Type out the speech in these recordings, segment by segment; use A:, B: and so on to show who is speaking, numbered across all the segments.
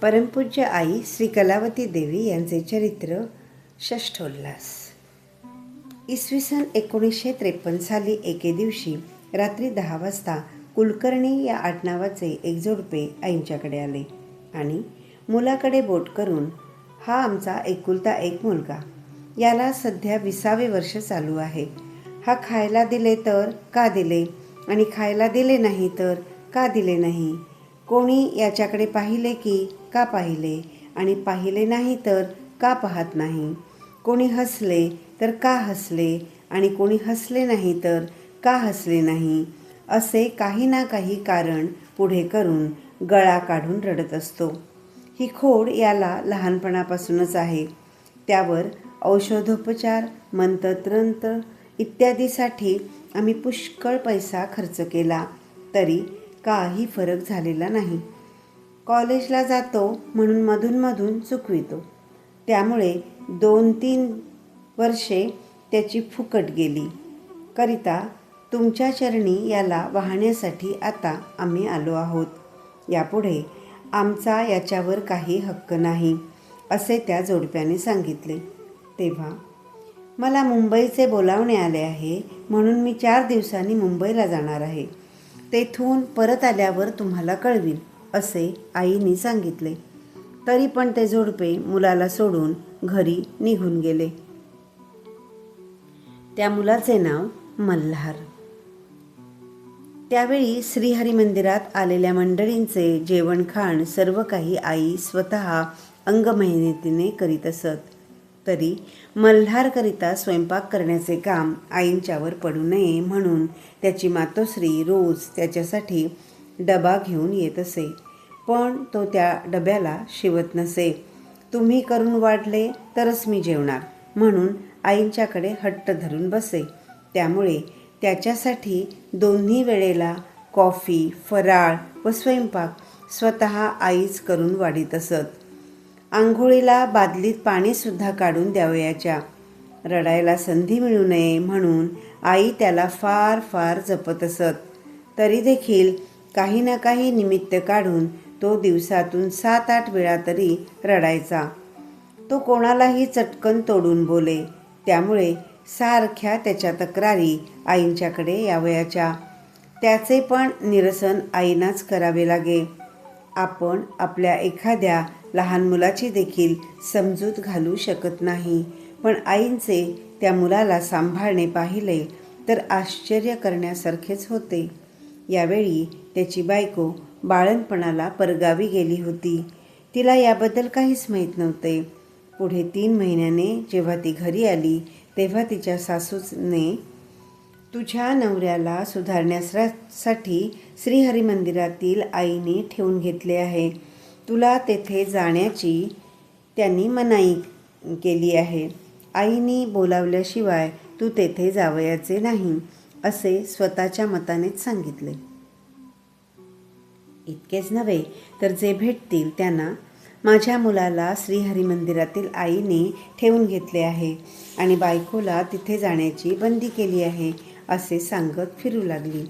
A: परमपूज्य आई श्री कलावती देवी यांचे चरित्र षष्ठोल्लास। इसवी सन 1953 साली एके दिवशी रात्री 10 वाजता कुलकर्णी या आडनावाचे एक जोडपे आईंच्याकडे आले आणि मुलाकडे बोट करून, हा आमचा एकुलता एक मुलगा, याला सध्या 20वे वर्ष चालू आहे. हा खायला दिले तर का दिले आणि खायला दिले नाही तर का दिले नाही? कोणी याच्याकडे पाहिले की का पाहिले आणि पाहिले नाही तर का पाहत नाही? कोणी हसले तर का हसले आणि कोणी हसले नाही तर का हसले नाही? असे काही ना काही कारण पुढे करून गळा काढून रडत असतो. ही खोड याला लहानपणापासूनच आहे. त्यावर औषधोपचार, मंत्रतंत्र इत्यादीसाठी आम्ही पुष्कळ पैसा खर्च केला, तरी काही फरक झालेला नाही. कॉलेजला जातो म्हणून मधून चुकवितो, त्यामुळे 2-3 वर्षे त्याची फुकट गेली. करिता तुमच्या चरणी याला वाहण्यासाठी आता आम्ही आलो आहोत. यापुढे आमचा याच्यावर काही हक्क नाही, असे त्या जोडप्याने सांगितले. तेव्हा मला मुंबईचे बोलावणे आले आहे, म्हणून मी 4 दिवसांनी मुंबईला जाणार आहे. तेथून परत आल्यावर तुम्हाला कळवीन, असे आईने सांगितले. तरी पण ते जोडपे मुलाला सोडून घरी निघून गेले. त्या मुलाचे नाव मल्हार. त्यावेळी श्रीहरी मंदिरात आलेल्या मंडळींचे जेवणखाण सर्व काही आई स्वतः अंगमेहनतीने करीत असत. तरी मल्हारकरिता स्वयंपाक करण्याचे काम आईंच्यावर पडू नये म्हणून त्याची मातोश्री रोज त्याच्यासाठी डबा घेऊन येत असे. पण तो त्या डब्याला शिवत नसे. तुम्ही करून वाढले तरच मी जेवणार म्हणून आईंच्याकडे हट्ट धरून बसे. त्यामुळे त्याच्यासाठी दोन्ही वेळेला कॉफी, फराळ व स्वयंपाक स्वतः आईच करून वाढीत असत. आंघोळीला बादलीत पाणीसुद्धा काढून द्यावयाच्या. रडायला संधी मिळू नये म्हणून आई त्याला फार फार जपत असत. तरी देखील काही ना काही निमित्त काढून तो दिवसातून 7-8 वेळा तरी रडायचा. तो कोणालाही चटकन तोडून बोले, त्यामुळे सारख्या त्याच्या तक्रारी आईंच्याकडे यावयाच्या. त्याचे पण निरसन आईनाच करावे लागे. आपण आपल्या एखाद्या लहान मुलाची देखील समजूत घालू शकत नाही, पण आईंचे त्या मुलाला सांभाळणे पाहिले तर आश्चर्य करण्यासारखेच होते. यावेळी त्याची बायको बाळंतपणाला परगावी गेली होती. तिला याबद्दल काहीच माहीत नव्हते. पुढे 3 महिन्याने जेव्हा ती घरी आली तेव्हा तिच्या सासूने, तुझ्या नवऱ्याला सुधारण्यासाठी श्रीहरी मंदिरातील आईने ठेवून घेतले आहे. तुला तेथे जाण्याची त्यांनी मनाई केली आहे. आईने बोलावल्याशिवाय तू तेथे जावयाचे नाही, असे स्वतःच्या मतानेच सांगितले. इतकेच नव्हे तर जे भेटतील त्यांना, माझ्या मुलाला श्रीहरी मंदिरातील आईने ठेवून घेतले आहे आणि बायकोला तिथे जाण्याची बंदी केली आहे, असे सांगत फिरू लागली.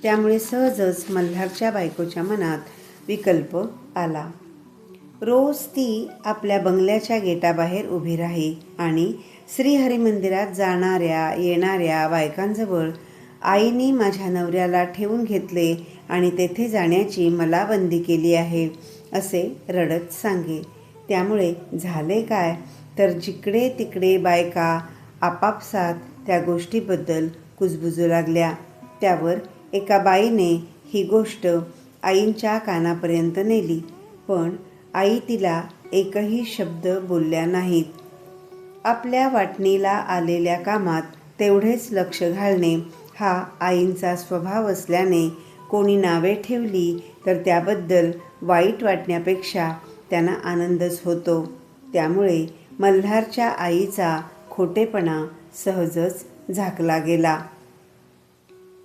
A: त्यामुळे सहजच मल्हारच्या बायकोच्या मनात विकल्प आला. रोज ती आपल्या बंगल्याच्या गेटाबाहेर उभी राही आणि श्रीहरी मंदिरात जाणाऱ्या येणाऱ्या बायकांजवळ, आईने माझ्या नवऱ्याला ठेवून घेतले आणि तेथे जाण्याची मला बंदी केली आहे, असे रडत सांगे. त्यामुळे झाले काय तर जिकडे तिकडे बायका आपापसात त्या गोष्टीबद्दल कुजबुजू लागल्या. त्यावर एका बाईने ही गोष्ट आईंच्या कानापर्यंत नेली, पण आई तिला एकही शब्द बोलल्या नाहीत. आपल्या वाटणीला आलेल्या कामात तेवढेच लक्ष घालणे हा आईंचा स्वभाव असल्याने कोणी नावे ठेवली तर त्याबद्दल वाईट वाटण्यापेक्षा त्यांना आनंदच होतो. त्यामुळे मल्हारच्या आईचा खोटेपणा सहजच झाकला गेला.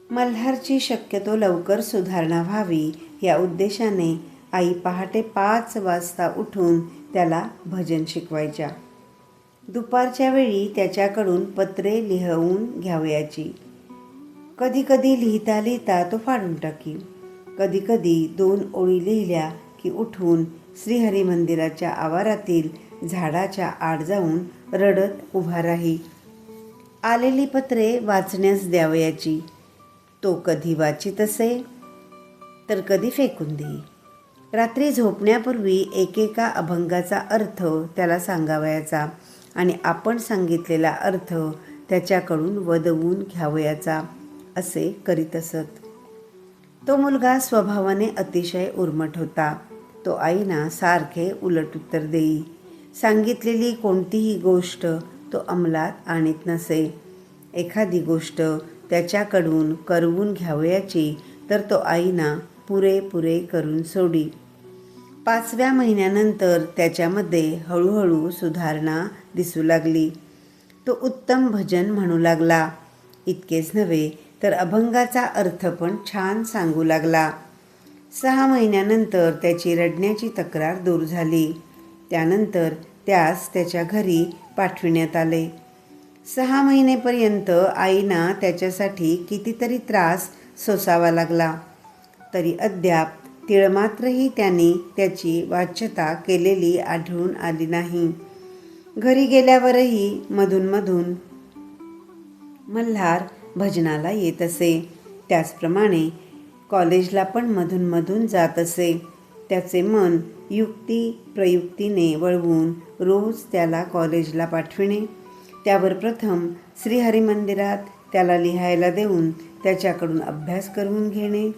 A: मल्हारची शक्यतो लवकर सुधारणा व्हावी या उद्देशाने आई पहाटे 5 वाजता उठून त्याला भजन शिकवायच्या. दुपारच्या वेळी त्याच्याकडून पत्रे लिहवून घ्यावयाची. कधी लिहिता लिहिता तो फाडून टाकी. कधी 2 ओळी लिहिल्या की उठून श्रीहरी मंदिराच्या आवारातील झाडाच्या आड जाऊन रडत उभा राही. आलेली पत्रे वाचण्यास द्यावयाची. तो कधी वाचित असे तर कधी फेकून देई. रात्री झोपण्यापूर्वी एकेका अभंगाचा अर्थ त्याला सांगावयाचा आणि आपण सांगितलेला अर्थ त्याच्याकडून वदवून घ्यावयाचा असे करीत असत. तो मुलगा स्वभावाने अतिशय उर्मट होता. तो आईना सारखे उलट उत्तर देई. सांगितलेली कोणतीही गोष्ट तो अंमलात आणीत नसे. एखादी गोष्ट त्याच्याकडून करवून घ्यावयाची तर तो आईना पुरे करून सोडी. 5व्या महिन्यानंतर त्याच्यामध्ये हळूहळू सुधारणा दिसू लागली. तो उत्तम भजन म्हणू लागला. इतकेच नव्हे तर अभंगाचा अर्थ पण छान सांगू लागला. 6 महिन्यानंतर त्याची रडण्याची तक्रार दूर झाली. त्यानंतर त्यास त्याच्या घरी पाठविण्यात आले. 6 महिनेपर्यंत आईना त्याच्यासाठी कितीतरी त्रास सोसावा लागला. तरी अद्याप तिळमात्रही त्यांनी त्याची वाच्यता केलेली आढळून आली नाही. घरी गेल्यावरही मधून मल्हार भजनाला येत असे. त्याचप्रमाणे कॉलेजला पण मधून जात असे. त्याचे मन युक्ती प्रयुक्तीने वळवून रोज त्याला कॉलेजला पाठविणे, त्यावर प्रथम श्रीहरी मंदिरात त्याला लिहायला देऊन त्याच्याकडून अभ्यास करून घेणे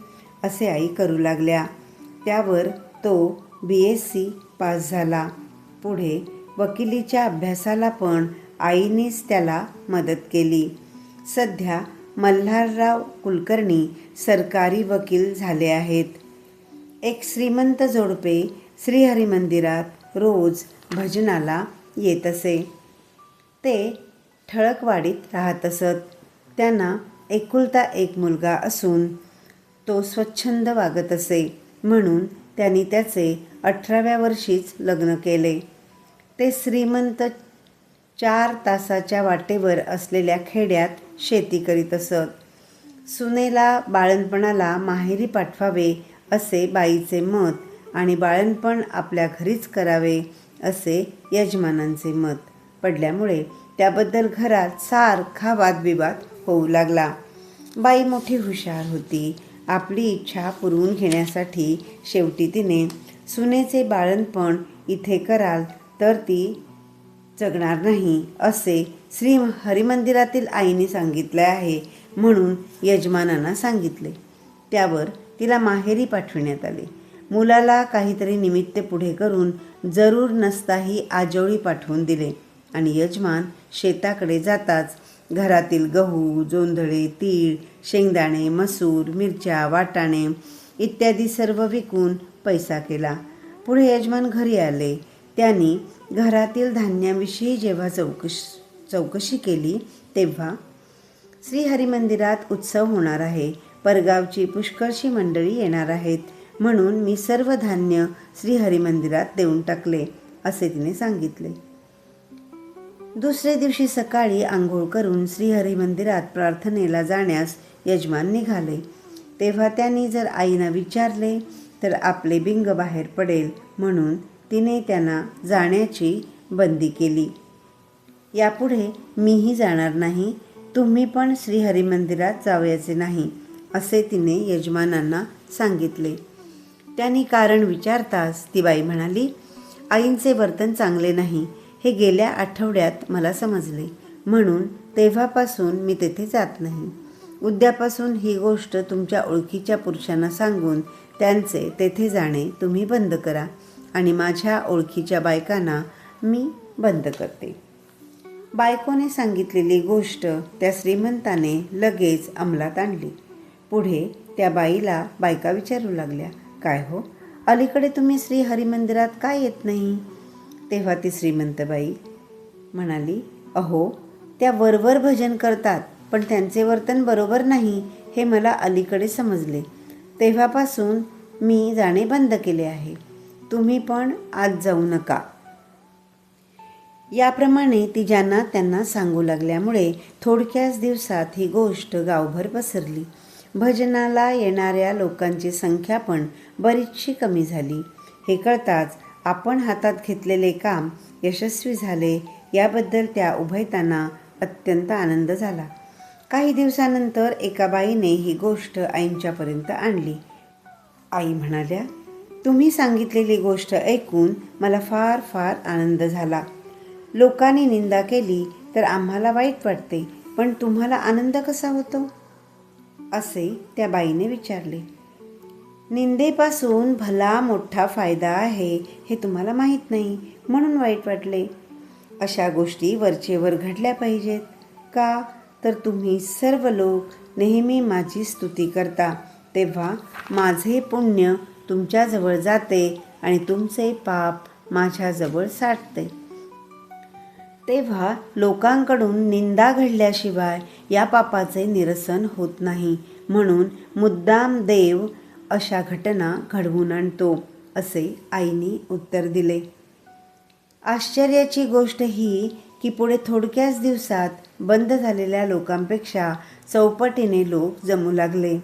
A: असे आई करू लागल्या. त्यावर तो BSc पास झाला. पुढे वकिलीच्या अभ्यासाला पण आईनेच त्याला मदत केली. सध्या मल्हारराव कुलकर्णी सरकारी वकील झाले आहेत. एक श्रीमंत जोडपे श्रीहरी मंदिरात रोज भजनाला येत असे. ते ठळकवाडीत राहत असत. त्यांना एकुलता एक मुलगा असून तो स्वच्छंद वागत असे. म्हणून त्यांनी त्याचे 18व्या वर्षीच लग्न केले. ते श्रीमंत 4 तासाच्या वाटेवर असलेल्या खेड्यात शेती करीत असत. सुनेला बाळंतपणाला माहेरी पाठवावे असे बाईचे मत आणि बाळंतपण आपल्या घरीच करावे असे यजमानांचे मत पडल्यामुळे त्याबद्दल घरात सारखा वादविवाद होऊ लागला. बाई मोठी हुशार होती. आपली इच्छा पुरवून घेण्यासाठी शेवटी तिने सुनेचे बाळंतपण इथे कराल तर ती जगणार नाही असे श्री हरिमंदिरातील आईने सांगितले आहे म्हणून यजमानांना सांगितले. त्यावर तिला माहेरी पाठविण्यात आले. मुलाला काहीतरी निमित्त पुढे करून जरूर नसताही आजोळी पाठवून दिले आणि यजमान शेताकडे जाताच घरातील गहू, जोंधळे, तीळ, शेंगदाणे, मसूर, मिरच्या, वाटाणे इत्यादी सर्व विकून पैसा केला. पुढे यजमान घरी आले. त्यांनी घरातील धान्याविषयी जेव्हा चौकशी केली तेव्हा श्रीहरी मंदिरात उत्सव होणार आहे. परगावची पुष्कळशी मंडळी येणार आहेत म्हणून मी सर्व धान्य श्रीहरी मंदिरात देऊन टाकले असे तिने सांगितले. दुसरे दिवशी सकाळी आंघोळ करून श्रीहरी मंदिरात प्रार्थनेला जाण्यास यजमान निघाले. तेव्हा त्यांनी जर आईना विचारले तर आपले बिंग बाहेर पडेल म्हणून तिने त्यांना जाण्याची बंदी केली. यापुढे मीही जाणार नाही. तुम्ही पण श्रीहरी मंदिरात जावयाचे नाही असे तिने यजमानांना सांगितले. त्यांनी कारण विचारताच ती बाई म्हणाली, आईंचे वर्तन चांगले नाही हे गेल्या आठवड्यात मला समजले म्हणून तेव्हापासून मी तेथे जात नाही. उद्यापासून ही गोष्ट तुमच्या ओळखीच्या पुरुषांना सांगून त्यांचे तेथे जाणे तुम्ही बंद करा आणि माझ्या ओळखीच्या बायकांना मी बंद करते. बायकोने सांगितलेली गोष्ट त्या श्रीमंताने लगेच अंमलात आणली. पुढे त्या बाईला बायका विचारू लागल्या, काय हो, अलीकडे तुम्ही श्रीहरी मंदिरात काय येत नाही? तेव्हा ती श्रीमंत बाई म्हणाली, अहो, त्या वरवर भजन करतात पण त्यांचे वर्तन बरोबर नाही हे मला अलीकडे समजले. तेव्हापासून मी जाणे बंद केले आहे. तुम्ही पण आज जाऊ नका. याप्रमाणे ती ज्यांना त्यांना सांगू लागल्यामुळे थोडक्याच दिवसात ही गोष्ट गावभर पसरली. भजनाला येणाऱ्या लोकांची संख्या पण बरीचशी कमी झाली. हे कळताच आपण हातात घेतलेले काम यशस्वी झाले याबद्दल त्या उभयतांना अत्यंत आनंद झाला. काही दिवसानंतर एका बाईने ही गोष्ट आईंच्यापर्यंत आणली. आई म्हणाल्या, तुम्ही सांगितलेली गोष्ट ऐकून मला फार फार आनंद झाला. लोकांनी निंदा केली तर आम्हाला वाईट वाटते, पण तुम्हाला आनंद कसा होतो? असे त्या बाईने विचारले. निंदेपासून भला मोठा फायदा आहे हे तुम्हाला माहीत नाही, म्हणून वाईट वाटले. अशा गोष्टी वरचेवर घडल्या पाहिजेत. का तर तुम्ही सर्व लोक नेहमी माझी स्तुती करता, तेव्हा माझे पुण्य तुमच्याजवळ जाते आणि तुमचे पाप माझ्याजवळ साठते. तेव्हा लोकांकडून निंदा घडल्याशिवाय या पापाचे निरसन होत नाही. म्हणून मुद्दाम देव अशा घटना घडवून आणतो, असे आईने उत्तर दिले. आश्चर्याची गोष्ट ही की पुढे थोडक्याच दिवसात बंद झालेल्या लोकांपेक्षा चौपटीने लोक जमू लागले.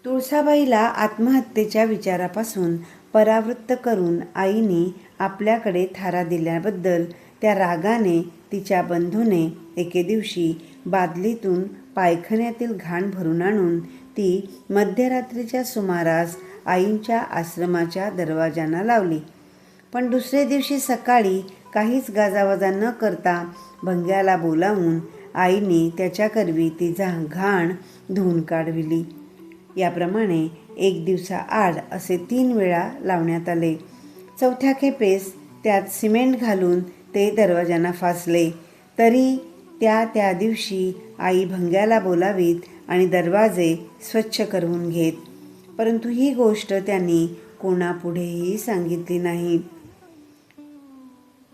A: तुळसाबाईला आत्महत्येच्या विचारापासून परावृत्त करून आईने आपल्याकडे थारा दिल्याबद्दल त्या रागाने तिच्या बंधूने एके दिवशी बादलीतून पायखान्यातील घाण भरून आणून ती मध्यरात्रीच्या सुमारास आईंच्या आश्रमाच्या दरवाजांना लावली. पण दुसरे दिवशी सकाळी काहीच गाजावाजा न करता भंग्याला बोलावून आईने त्याच्याकरवी ती घाण धुवून काढविली. याप्रमाणे एक दिवसाआड असे 3 वेळा लावण्यात आले. चौथ्या खेपेस त्यात सिमेंट घालून ते दरवाजांना फासले. तरी त्या दिवशी आई भंग्याला बोलावीत आणि दरवाजे स्वच्छ करवून घेत. परंतु ही गोष्ट त्यांनी कोणापुढेही सांगितली नाही.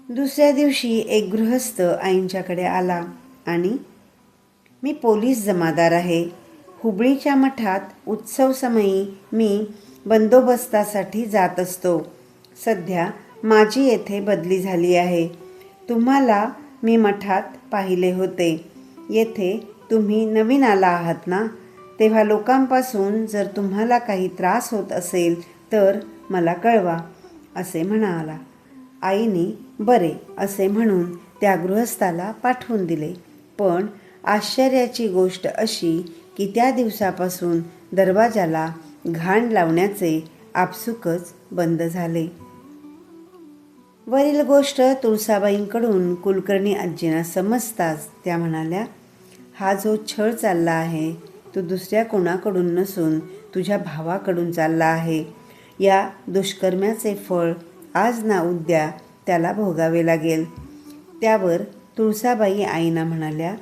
A: दुसऱ्या दिवशी एक गृहस्थ आईंच्याकडे आला आणि मी पोलीस जमादार आहे. हुबळीच्या मठात उत्सवसमयी मी बंदोबस्तासाठी जात असतो. सध्या माझी येथे बदली झाली आहे. तुम्हाला मी मठात पाहिले होते. येथे तुम्ही नवीन आला आहात ना, तेव्हा लोकांपासून जर तुम्हाला काही त्रास होत असेल तर मला कळवा, असे म्हणाला. आईने बरे असे म्हणून त्या गृहस्थाला पाठवून दिले. पण आश्चर्याची गोष्ट अशी की त्या दिवसापासून दरवाजाला घाण लावण्याचे आपसुकच बंद झाले. वरील गोष्ट तुळसाबाईंकडून कुलकर्णी आजींना समजताच त्या म्हणाल्या, हा जो छळ चालला आहे तो दुसऱ्या कोणाकडून नसून तुझ्या भावाकडून चालला आहे. या दुष्कर्म्याचे फळ आज ना उद्या त्याला भोगावे लागेल. त्यावर तुळसाबाई आईंना म्हणाल्या,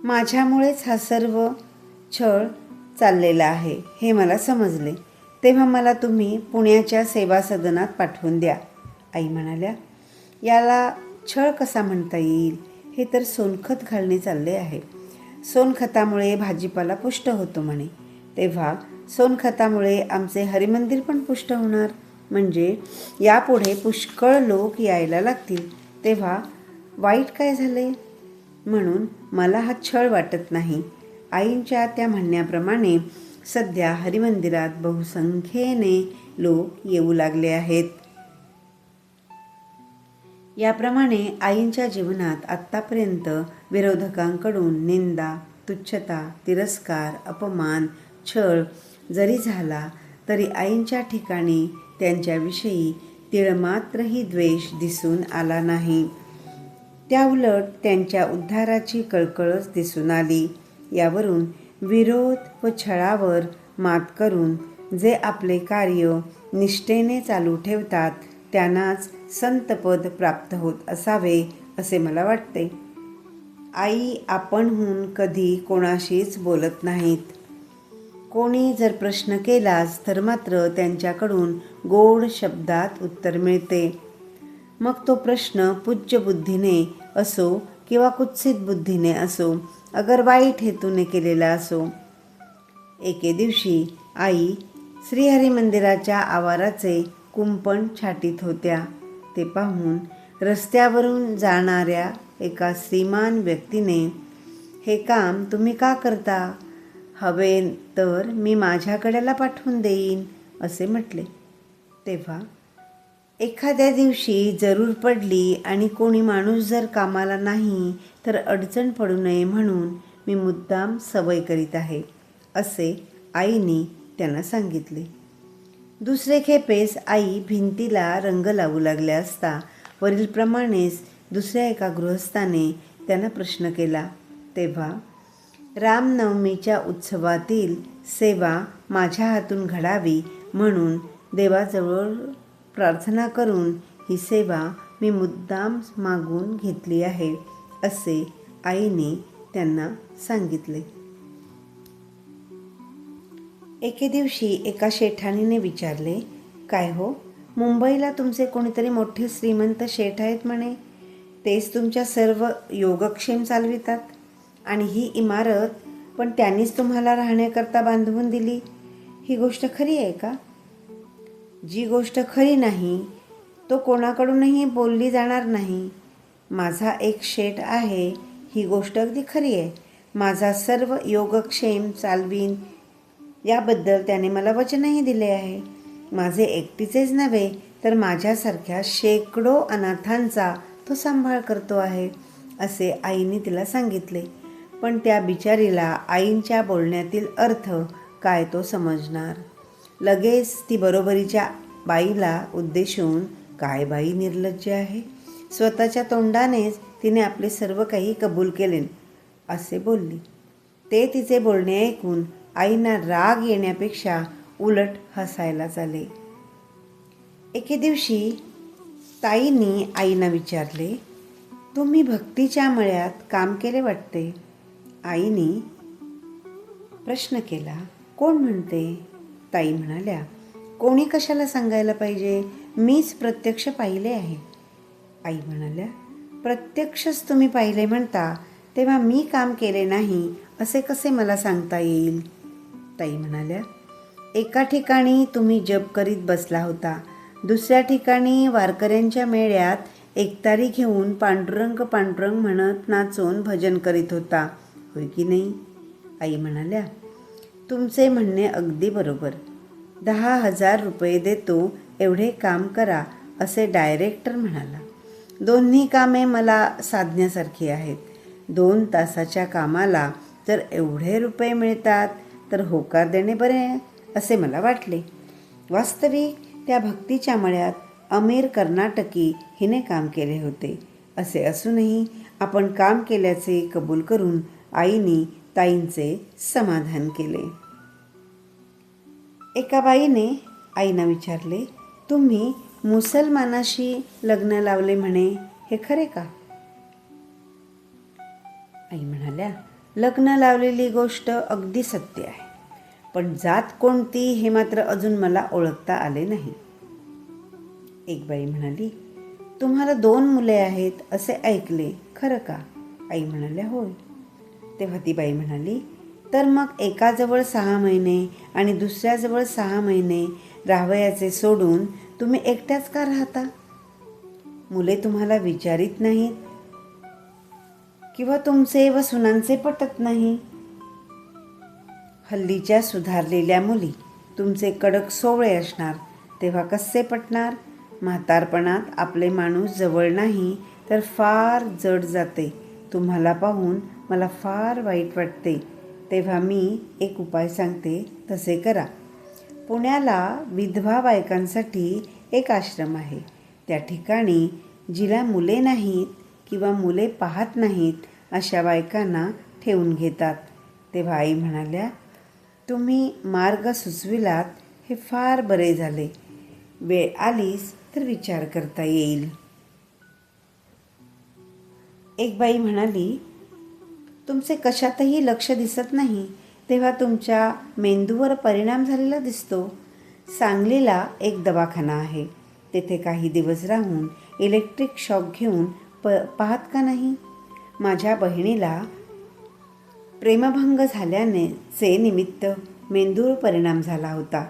A: माझ्यामुळेच हा सर्व छळ चाललेला आहे हे मला समजले. तेव्हा मला तुम्ही पुण्याच्या सेवा सदनात पाठवून द्या. आई म्हणाल्या, याला छळ कसा म्हणता येईल? हे तर सोनखत घालणे चालले आहे. सोनखतामुळे भाजीपाला पुष्ट होतो म्हणे. तेव्हा सोनखतामुळे आमचे हरिमंदिर पण पुष्ट होणार. म्हणजे यापुढे पुष्कळ लोक यायला लागतील. तेव्हा वाईट काय झाले? म्हणून मला हा छळ वाटत नाही. आईंच्या त्या म्हणण्याप्रमाणे सध्या हरिमंदिरात बहुसंख्येने लोक येऊ लागले आहेत. याप्रमाणे आईंच्या जीवनात आत्तापर्यंत विरोधकांकडून निंदा, तुच्छता, तिरस्कार, अपमान, छळ जरी झाला तरी आईंच्या ठिकाणी त्यांच्याविषयी तिळमात्रही द्वेष दिसून आला नाही. त्याउलट त्यांच्या उद्धाराची कळकळच दिसून आली. यावरून विरोध व छळावर मात करून जे आपले कार्य निष्ठेने चालू ठेवतात त्यांनाच संतपद प्राप्त होत असावे असे मला वाटते. आई आपणहून कधी कोणाशीच बोलत नाहीत. कोणी जर प्रश्न केलाच तर मात्र त्यांच्याकडून गोड शब्दात उत्तर मिळते. मग तो प्रश्न पूज्य बुद्धीने असो किंवा कुत्सित बुद्धीने असो, अगर वाईट हेतूने केलेला असो. एके दिवशी आई श्रीहरी मंदिराच्या आवाराचे कुंपण छाटीत होत्या. ते पाहून रस्त्यावरून जाणाऱ्या एका श्रीमान व्यक्तीने, हे काम तुम्ही का करता? हवे तर मी माझ्याकडेला पाठवून देईन, असे म्हटले. तेव्हा एखाद्या दिवशी जरूर पडली आणि कोणी माणूस जर कामाला नाही तर अडचण पडू नये म्हणून मी मुद्दाम सवय करीत आहे, असे आईने त्यांना सांगितले. दुसरे खेपेस आई भिंतीला रंग लावू लागल्या असता वरीलप्रमाणेच दुसऱ्या एका गृहस्थाने त्यांना प्रश्न केला. तेव्हा रामनवमीच्या उत्सवातील सेवा माझ्या हातून घडावी म्हणून देवाजवळ प्रार्थना करून ही सेवा मी मुद्दाम मागून घेतली आहे, असे आईने त्यांना सांगितले. एके दिवशी एका शेठाणीने विचारले, काय हो, मुंबईला तुमचे कोणीतरी मोठे श्रीमंत शेठ आहेत म्हणे, तेच तुमच्या सर्व योगक्षेम चालवितात आणि ही इमारत पण त्यांनीच तुम्हाला राहण्याकरता बांधवून दिली, ही गोष्ट खरी आहे का? जी गोष्ट खरी नाही तो कोणाकडूनही बोलली जाणार नाही. माझा एक शेठ आहे, ही गोष्ट अगदी खरी आहे. माझा सर्व योगक्षेम चालवीन याबद्दल त्याने मला वचनही दिले आहे. माझे एकटीचेच नव्हे तर माझ्यासारख्या शेकडो अनाथांचा तो सांभाळ करतो आहे, असे आईने तिला सांगितले. पण त्या बिचारीला आईंच्या बोलण्यातील अर्थ काय तो समजणार. लगेच ती बरोबरीच्या बाईला उद्देशून, काय बाई निर्लज्ज आहे, स्वतःच्या तोंडानेच तिने आपले सर्व काही कबूल केले, असे बोलली. ते तिचे बोलणे ऐकून आईंना राग येण्यापेक्षा उलट हसायलाच आले. एके दिवशी ताईंनी आईंना विचारले, तुम्ही भक्तीच्या मळ्यात काम केले वाटते. आईने प्रश्न केला, कोण म्हणते? ताई म्हणाल्या, कोणी कशाला सांगायला पाहिजे, मीच प्रत्यक्ष पाहिले आहे. आई म्हणाल्या, प्रत्यक्षच तुम्ही पाहिले म्हणता तेव्हा मी काम केले नाही असे कसे मला सांगता येईल? ताई म्हणाल्या, एका ठिकाणी तुम्ही जप करीत बसला होता, दुसऱ्या ठिकाणी वारकऱ्यांच्या मेळ्यात एकतारी घेऊन पांडुरंग पांडुरंग म्हणत नाचून भजन करीत होता, होय की नाही? आई म्हणाल्या, तुमचे म्हणणे अगदी बरोबर. 10,000 रुपये देतो, एवढे काम करा, असे डायरेक्टर म्हणाला. दोन्ही कामे मला साधण्यासारखी आहेत. 2 तासाच्या कामाला जर एवढे रुपये मिळतात तर होकार देणे बरे, असे मला वाटले. वास्तविक त्या भक्तीच्या मळ्यात अमीर कर्नाटकी हिने काम केले होते. असे असूनही आपण काम केल्याचे कबूल करून आईने ताईंचे समाधान केले. एका बाईने आईंना विचारले, तुम्ही मुसलमानाशी लग्न लावले म्हणे, हे खरे का? आई म्हणाल्या, लग्न लावलेली गोष्ट अगदी सत्य आहे, पण जात कोणती हे मात्र अजून मला ओळखता आले नाही. एक बाई म्हणाली, तुम्हाला 2 मुले आहेत असे ऐकले, खरं का? आई म्हणाल्या, होय. तेव्हा ती बाई म्हणाली, तर मग एकाजवळ 6 महिने आणि दुसऱ्याजवळ 6 महिने राहावयाचे सोडून तुम्ही एकट्याच का राहता? मुले तुम्हाला विचारित नाहीत किंवा तुमचे व सुनांचे पटत नाही? हल्लीच्या सुधारलेल्या मुली तुमचे कडक सोवळे असणार, तेव्हा कसे पटणार? म्हातारपणात आपले माणूस जवळ नाही तर फार जड जाते. तुम्हाला पाहून मला फार वाईट वाटते. तेव्हा मी एक उपाय सांगते, तसे करा. पुण्याला विधवा बायकांसाठी एक आश्रम आहे. त्या ठिकाणी जिला मुले नाहीत किंवा मुले पाहत नाहीत अशा बायकांना ठेवून घेतात. तेव्हा आई म्हणाल्या, तुम्ही मार्ग सुचविलात हे फार बरे झाले. वेळ आलीच तर विचार करता येईल. एक बाई म्हणाली, तुमचे कशातही लक्ष दिसत नाही, तेव्हा तुमच्या मेंदूवर परिणाम झालेला दिसतो. सांगलीला एक दवाखाना आहे, तेथे काही दिवस राहून इलेक्ट्रिक शॉक घेऊन पाहत का नाही? माझ्या बहिणीला प्रेमभंग झाल्याने निमित्त मेंदूवर परिणाम झाला होता.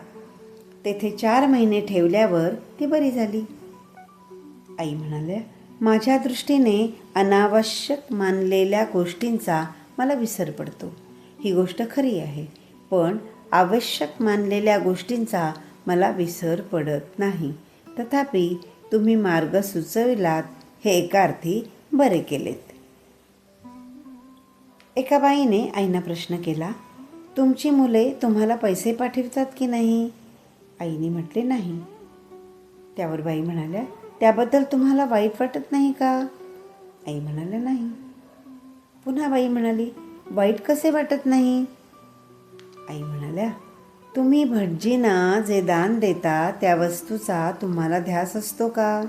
A: तेथे 4 महिने ठेवल्यावर ती बरी झाली. आई म्हणाल्या, माझ्या दृष्टीने अनावश्यक मानलेल्या गोष्टींचा मला विसर पडतो. ही गोष्ट खरी आहे, पण आवश्यक मानलेल्या गोष्टींचा मला विसर पडत नाही. तथापि तुम्ही मार्ग सुचविलात हे एका अर्थी बरे केलेत. एका बाईने आईना प्रश्न केला, तुमची मुले तुम्हाला पैसे पाठवतात की नाही? आईने म्हटले नाही. त्यावर बाई म्हणाल्या, त्याबद्दल तुम्हाला वाईट वाटत नाही का? आई म्हणाल्या नाही. पुन्हा बाई म्हणाली, वाईट कसे वाटत नाही? आई म्हणाल्या, तुम्ही भटजींना जे दान देता त्या वस्तूचा तुम्हाला ध्यास असतो का?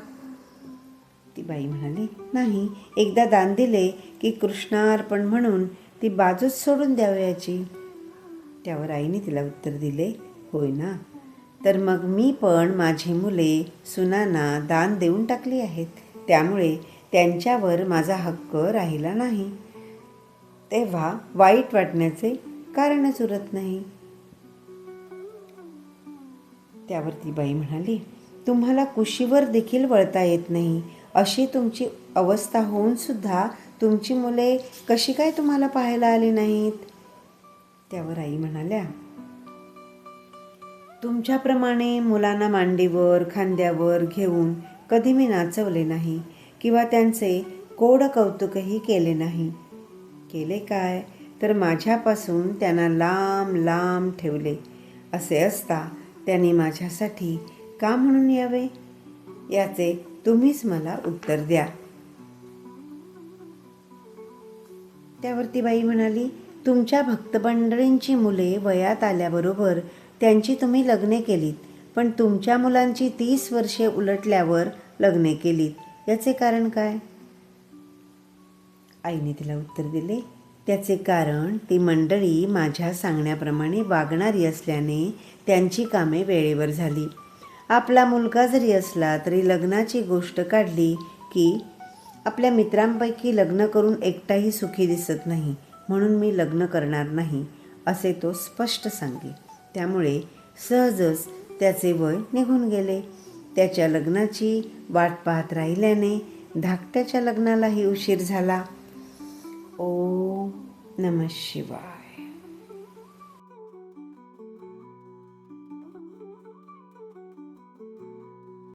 A: ती बाई म्हणाली, नाही. एकदा दान दिले की कृष्णार्पण म्हणून ती बाजूच सोडून द्यावयाची. त्यावर आईने तिला उत्तर दिले, होय ना, तर मग मी पण माझी मुले सुनांना दान देऊन टाकली आहेत. त्यामुळे त्यांच्यावर माझा हक्क राहिला नाही. तेव्हा वाईट वाटण्याचे कारणच उरत नाही. त्यावर ती बाई म्हणाली, तुम्हाला कुशीवर देखील वळता येत नाही अशी तुमची अवस्था होऊन सुद्धा तुमची मुले कशी काय तुम्हाला पाहायला आली नाहीत? त्यावर आई म्हणाल्या, तुमच्याप्रमाणे मुलांना मांडीवर खांद्यावर घेऊन कधी मी नाचवले नाही किंवा त्यांचे गोड कौतुकही केले नाही. केले काय, तर माझ्यापासून त्यांना लांब लांब ठेवले. असे असता त्यांनी माझ्यासाठी का म्हणून यावे, याचे तुम्हीच मला उत्तर द्या. त्यावरती बाई म्हणाली, तुमच्या भक्तमंडळींची मुले वयात आल्याबरोबर त्यांची तुम्ही लग्ने केलीत, पण तुमच्या मुलांची 30 वर्षे उलटल्यावर लग्ने केलीत. याचे कारण काय? आईने तिला उत्तर दिले, त्याचे कारण ती मंडळी माझ्या सांगण्याप्रमाणे वागणारी असल्याने त्यांची कामे वेळेवर झाली. आपला मुलगा जरी असला तरी लग्नाची गोष्ट काढली की आपल्या मित्रांपैकी लग्न करून एकटाही सुखी दिसत नाही, म्हणून मी लग्न करणार नाही असे तो स्पष्ट सांगे. त्यामुळे सहजच त्याचे वय निघून गेले. त्याच्या लग्नाची वाट पाहत राहिल्याने धाकट्याच्या लग्नालाही उशीर झाला. ओम नमः शिवाय.